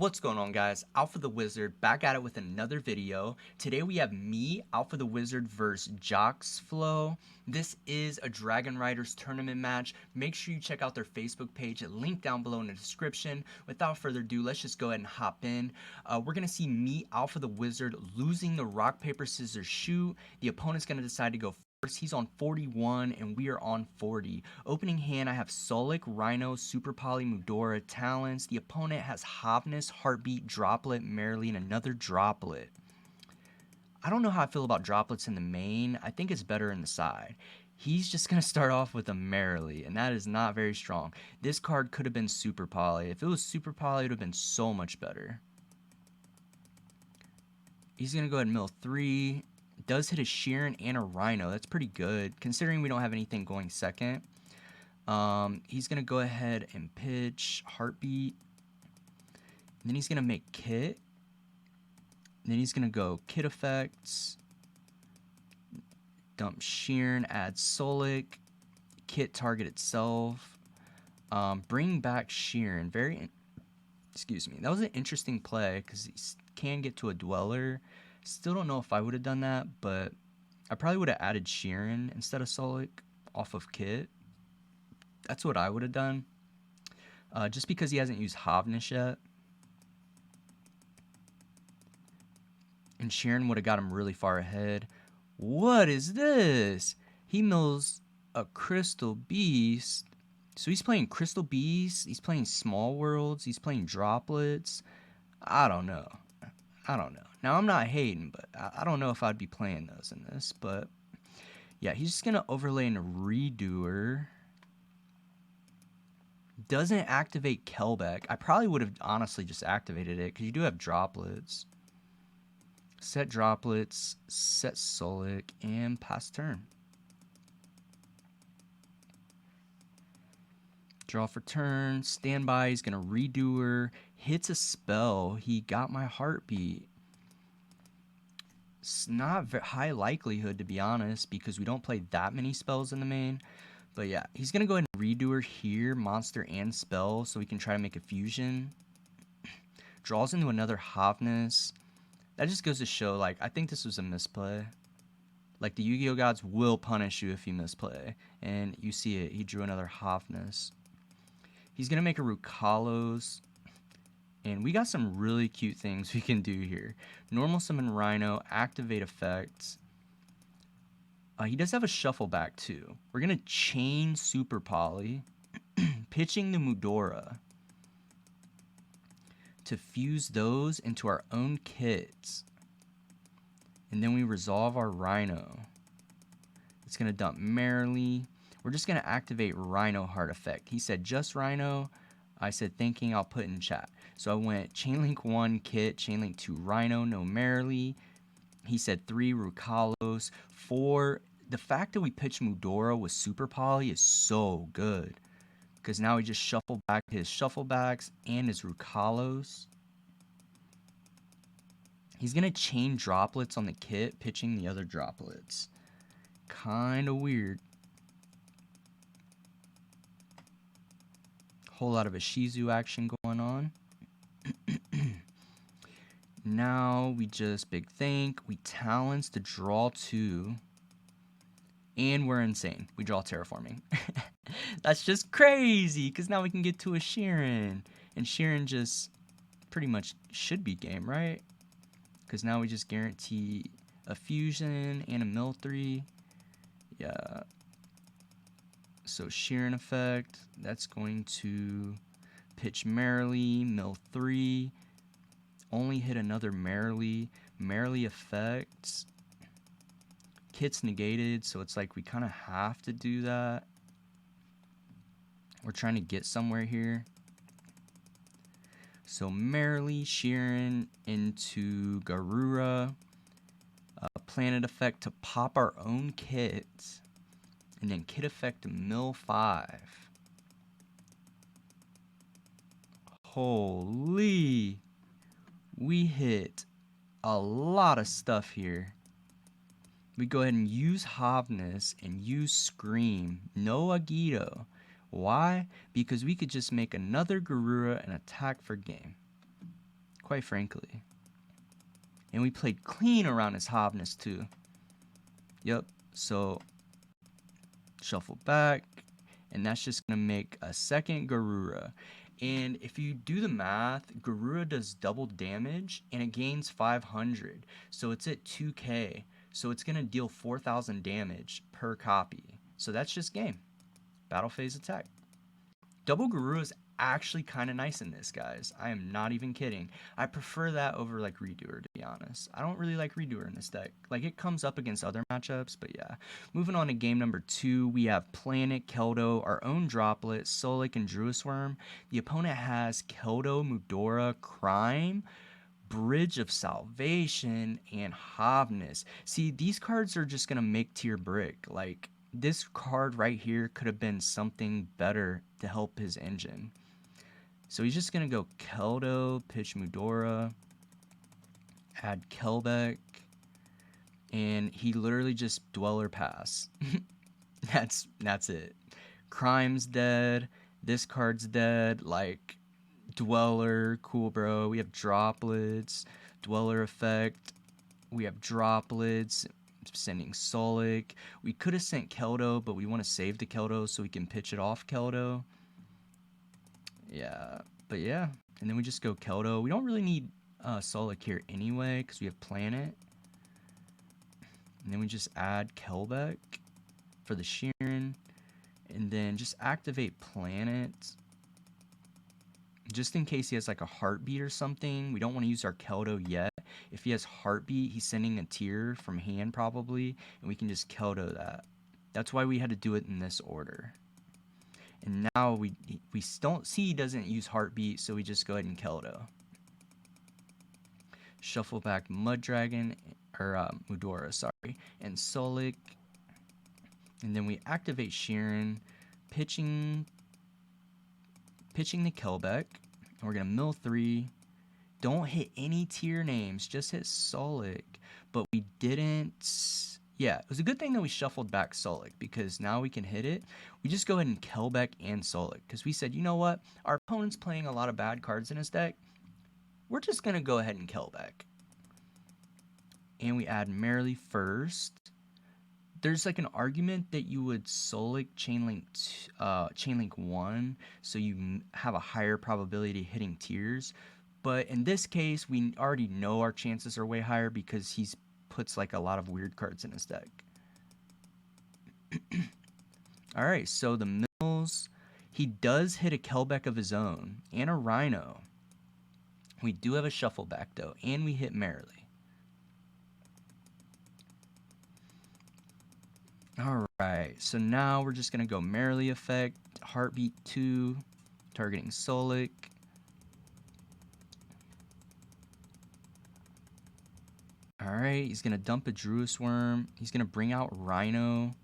What's going on, guys? Alpha the Wizard back at it with another video. Today we have me, Alpha the Wizard versus Joxflow. This is a Dragonriders tournament match. Make sure you check out their Facebook page, link down below in the description. Without further ado, let's just go ahead and hop in. We're going to see me, Alpha the Wizard, losing the rock, paper, scissors, shoot. The opponent's going to decide to go first. He's on 41 and we are on 40. Opening hand, I have Solic, Rhino, Super Poly, Mudora, Talents. The opponent has Hovness, Heartbeat, Droplet, Merrily, and another Droplet. I don't know how I feel about droplets in the main. I think it's better in the side. He's just going to start off with a Merrily, and that is not very strong. This card could have been Super Poly. If it was Super Poly, it would have been so much better. He's going to go ahead and mill 3. Does hit a Sheeran and a Rhino. That's pretty good, considering we don't have anything going second. He's going to go ahead and pitch Heartbeat. And then he's going to make Kit. And then he's going to go Kit Effects. Dump Sheeran, add Solic. Kit target itself. Bring back Sheeran. Excuse me. That was an interesting play because he can get to a Dweller. Still don't know if I would have done that, but I probably would have added Sheeran instead of Solic off of Kit. That's what I would have done. Just because he hasn't used Hovnish yet. And Sheeran would have got him really far ahead. What is this? He mills a Crystal Beast. So he's playing Crystal Beast. He's playing Small Worlds. He's playing Droplets. I don't know. Now, I'm not hating, but I don't know if I'd be playing those in this. But, yeah, he's just going to overlay a Redoer. Doesn't activate Kelbeck. I probably would have honestly just activated it because you do have Droplets. Set Droplets, set Solic, and pass turn. Draw for turn, standby, he's going to Redoer, hits a spell, he got my Heartbeat. It's not very high likelihood, to be honest, because we don't play that many spells in the main. But yeah, he's going to go ahead and Redoer here, monster and spell, so we can try to make a fusion. Draws into another Hovness. That just goes to show, like, I think this was a misplay. Like, the Yu-Gi-Oh! Gods will punish you if you misplay. And you see it, he drew another Hovness. He's going to make a Rukalos. And we got some really cute things we can do here. Normal Summon Rhino, activate effects. He does have a Shuffle Back too. We're going to chain Super Poly. Pitching the Mudora. To fuse those into our own kits. And then we resolve our Rhino. It's going to dump Merrily. We're just going to activate Rhino Heart Effect. He said just Rhino. I said thinking, I'll put in chat. So I went Chainlink 1 Kit, Chainlink 2 Rhino, no Merrily. He said 3 Rukalos. 4, the fact that we pitched Mudora with Super Poly is so good. Because now he just shuffled back his Shufflebacks and his Rukalos. He's going to chain Droplets on the kit, pitching the other Droplets. Kind of weird. Whole lot of Ishizu action going on. Now we just big think. We Talents to draw 2. And we're insane. We draw Terraforming. That's just crazy, because now we can get to a Sheeran. And Sheeran just pretty much should be game, right? Because now we just guarantee a fusion and a mill 3. Yeah. So Sheeran effect, that's going to pitch Merrily, mill 3. Only hit another Merrily. Merrily effects. Kit's negated, so it's like we kind of have to do that. We're trying to get somewhere here. So Merrily, Sheeran into Garura. Planet effect to pop our own kits. And then kit effect to mill 5. Holy. We hit a lot of stuff here. We go ahead and use Hovness and use Scream. No Agito. Why? Because we could just make another Garura and attack for game. quite frankly. And we played clean around his Havness too. Yep, so shuffle back, and that's just gonna make a second Garura. And if you do the math, Garura does double damage and it gains 500. So it's at 2k. So it's gonna deal 4,000 damage per copy. So that's just game. Battle phase attack. Double Garura is actually kind of nice in this, guys. I am not even kidding. I prefer that over like Redoer, to be honest. I don't really like Redoer in this deck. Like, it comes up against other matchups, but yeah. Moving on to game number 2, we have Planet, Keldo, our own Droplet, Solik, and Druisworm. The opponent has Keldo, Mudora, Crime, Bridge of Salvation, and Havness. See, these cards are just gonna make tier brick. Like, this card right here could have been something better to help his engine. So he's just going to go Keldo, pitch Mudora, add Kelbeck, and he literally just Dweller Pass. That's it. Crime's dead. This card's dead. Like, Dweller, cool, bro. We have Droplets, Dweller Effect. We have Droplets, sending Solik. We could have sent Keldo, but we want to save the Keldo so we can pitch it off Keldo. Yeah, but yeah, and then we just go Keldo. We don't really need Solik here anyway because we have Planet. And then we just add Kelbeck for the Sheeran, and then just activate Planet. Just in case he has like a Heartbeat or something. We don't want to use our Keldo yet. If he has Heartbeat, he's sending a tier from hand probably, and we can just Keldo that. That's why we had to do it in this order. And now we don't see he doesn't use Heartbeat, so we just go ahead and Keldo. Shuffle back Muddragon, or Mudora, sorry, and Solik. And then we activate Sheeran, pitching the Kelbeck. And we're going to mill 3. Don't hit any tier names, just hit Solik. But we didn't. Yeah, it was a good thing that we shuffled back Solik, because now we can hit it. We just go ahead and Kelbeck and Solik, because we said, you know what? Our opponent's playing a lot of bad cards in his deck. We're just going to go ahead and Kelbeck. And we add Merrily first. There's like an argument that you would Solik Chainlink 1, so you have a higher probability of hitting tiers. But in this case, we already know our chances are way higher because he's puts like a lot of weird cards in his deck. Alright, so the mills, he does hit a Kelbeck of his own and a Rhino. We do have a shuffle back though, and we hit Merrily. Alright, so now we're just going to go Merrily effect, Heartbeat 2, targeting Solik. Alright, he's going to dump a Druisworm. He's going to bring out Rhino.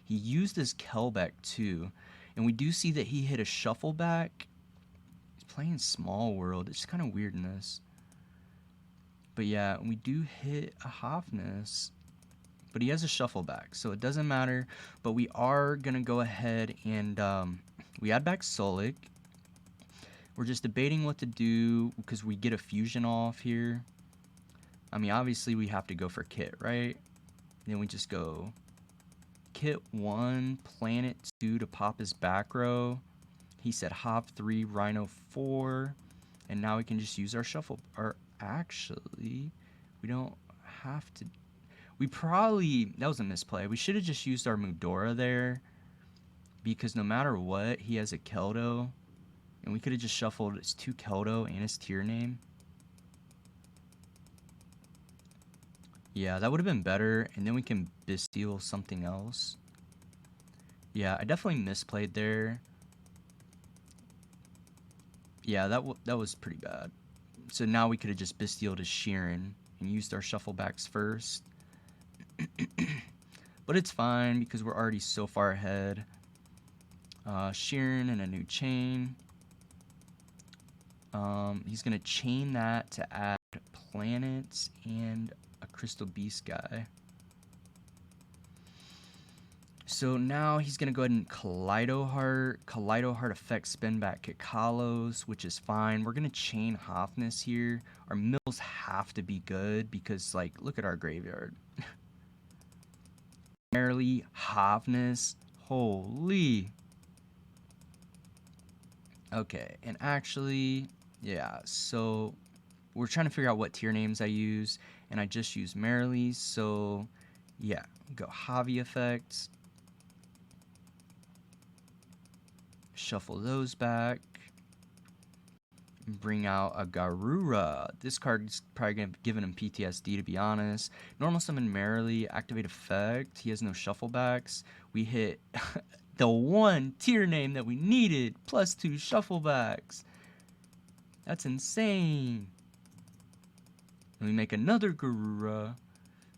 He used his Kelbeck too. And we do see that he hit a shuffle back. He's playing Small World. It's kind of weird in this. But yeah, we do hit a Havness. But he has a shuffle back, so it doesn't matter. But we are going to go ahead and we add back Solik. We're just debating what to do because we get a fusion off here. I mean, obviously we have to go for Kit, right? Then we just go Kit 1, Planet 2 to pop his back row. He said Hop 3, Rhino 4. And now we can just use our shuffle. Or actually, we don't have to. We probably, that was a misplay. We should have just used our Mudora there. Because no matter what, he has a Keldo. And we could have just shuffled his 2 Keldo and his tier name. Yeah, that would have been better. And then we can Bastille something else. Yeah, I definitely misplayed there. Yeah, that was pretty bad. So now we could have just Bastilled his Sheeran and used our shuffle backs first. But it's fine because we're already so far ahead. Sheeran and a new chain. He's going to chain that to add planets and a Crystal Beast guy. So now he's going to go ahead and Kaleido Heart. Kaleido Heart effects spin back Kikalos, which is fine. We're going to chain Hofness here. Our mills have to be good because, like, look at our graveyard. Merely Hofness. Holy. Okay, and actually, yeah, so we're trying to figure out what tier names I use, and I just use Merrily, so yeah, go Javi effects. Shuffle those back. Bring out a Garura. This card is probably going to give him PTSD, to be honest. Normal summon Merrily, activate effect. He has no shuffle backs. We hit the one tier name that we needed, +2 shuffle backs. That's insane. And we make another Garura.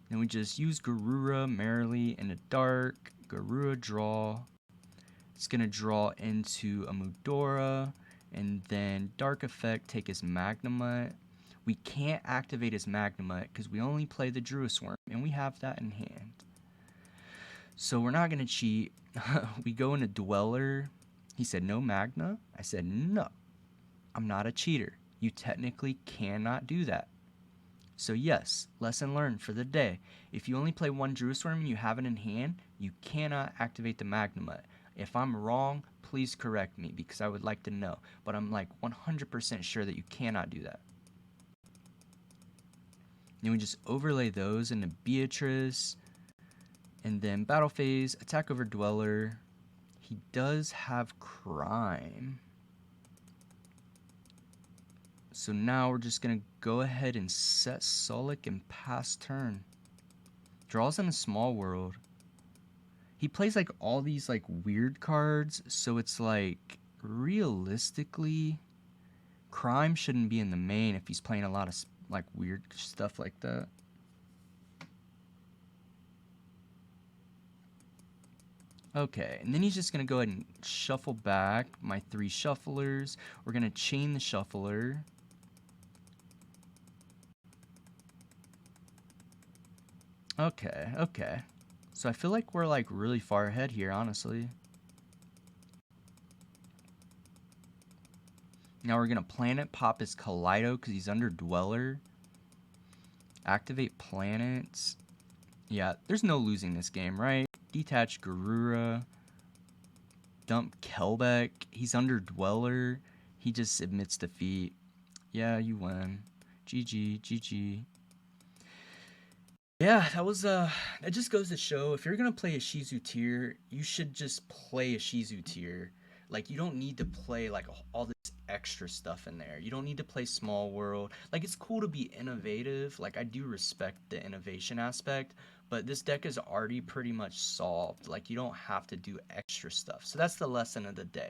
Then we just use Garura Merrily in the dark. Garura draw. It's going to draw into a Mudora. And then Dark Effect, take his Magnemite. We can't activate his Magnemite because we only play the Druisworm, and we have that in hand. So we're not going to cheat. We go into Dweller. He said, no Magna. I said, no, I'm not a cheater. You technically cannot do that. So yes, lesson learned for the day. If you only play one Druisworm and you have it in hand, you cannot activate the Magnemite. If I'm wrong, please correct me because I would like to know. But I'm like 100% sure that you cannot do that. Then we just overlay those into Beatrice. And then Battle Phase, attack over Dweller. He does have Crime. So now we're just going to go ahead and set Solik and pass turn. Draws in a small world. He plays like all these like weird cards, so it's like realistically Crime shouldn't be in the main if he's playing a lot of like weird stuff like that. Okay, and then he's just going to go ahead and shuffle back my 3 shufflers. We're going to chain the shuffler. Okay. So I feel like we're like really far ahead here, honestly. Now we're going to planet pop his Kaleido because he's under Dweller. Activate planets. Yeah, there's no losing this game, right? Detach Garura. Dump Kelbeck. He's under Dweller. He just admits defeat. Yeah, you win. GG. Yeah, that just goes to show if you're gonna play a Ishizu tier, you should just play a Ishizu tier. Like you don't need to play like all this extra stuff in there. You don't need to play Small World. Like it's cool to be innovative. Like I do respect the innovation aspect, but this deck is already pretty much solved. Like you don't have to do extra stuff. So that's the lesson of the day.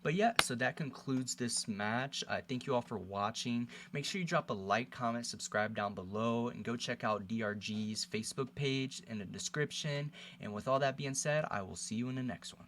But yeah, so that concludes this match. Thank you all for watching. Make sure you drop a like, comment, subscribe down below, and go check out DRG's Facebook page in the description. And with all that being said, I will see you in the next one.